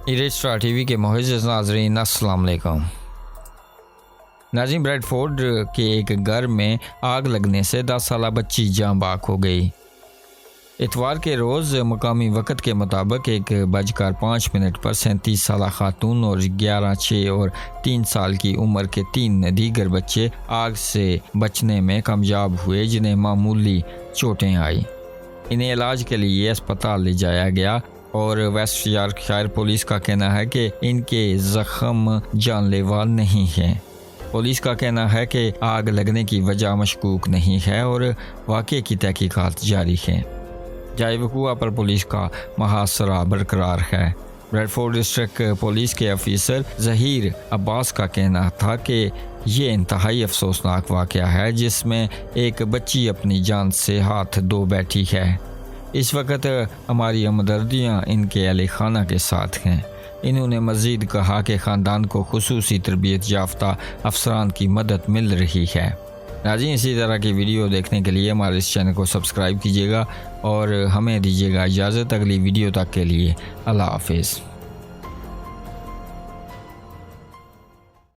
Star TV के मुअज़्ज़ज़ नाज़रीन, अस्सलाम वालेकुम। नाज़रीन, ब्रेडफोर्ड के एक घर में आग लगने से 10 साला बच्ची जाँ बाक हो गई। इतवार के रोज़ मकामी वक़्त के मुताबिक 1:05 पर 37 साला खातून और 11, 6 और 3 साल की उम्र के 3 दीगर बच्चे आग से बचने में कामयाब हुए, जिन्हें मामूली चोटें आई। इन्हें इलाज के लिए अस्पताल ले जाया गया और वेस्ट यॉर्कशायर पुलिस का कहना है कि इनके ज़ख्म जानलेवा नहीं हैं। पुलिस का कहना है कि आग लगने की वजह मशकूक नहीं है और वाक़े की तहकीकात जारी है। जाए वक़ूआ पर पुलिस का मुहासरा बरकरार है। ब्रेडफोर्ड डिस्ट्रिक्ट पुलिस के अफसर ज़हीर अब्बास का कहना था कि ये इंतहाई अफसोसनाक वाक़या है, जिसमें एक बच्ची अपनी जान से हाथ धो बैठी है। इस वक्त हमारी हमदर्दियाँ इनके अहले खाना के साथ हैं। इन्होंने मज़ीद कहा कि ख़ानदान को खुसूसी तरबियत याफ्ता अफसरान की मदद मिल रही है। नाज़रीन, इसी तरह की वीडियो देखने के लिए हमारे इस चैनल को सब्सक्राइब कीजिएगा और हमें दीजिएगा इजाज़त। अगली वीडियो तक के लिए अल्लाह हाफ़िज़।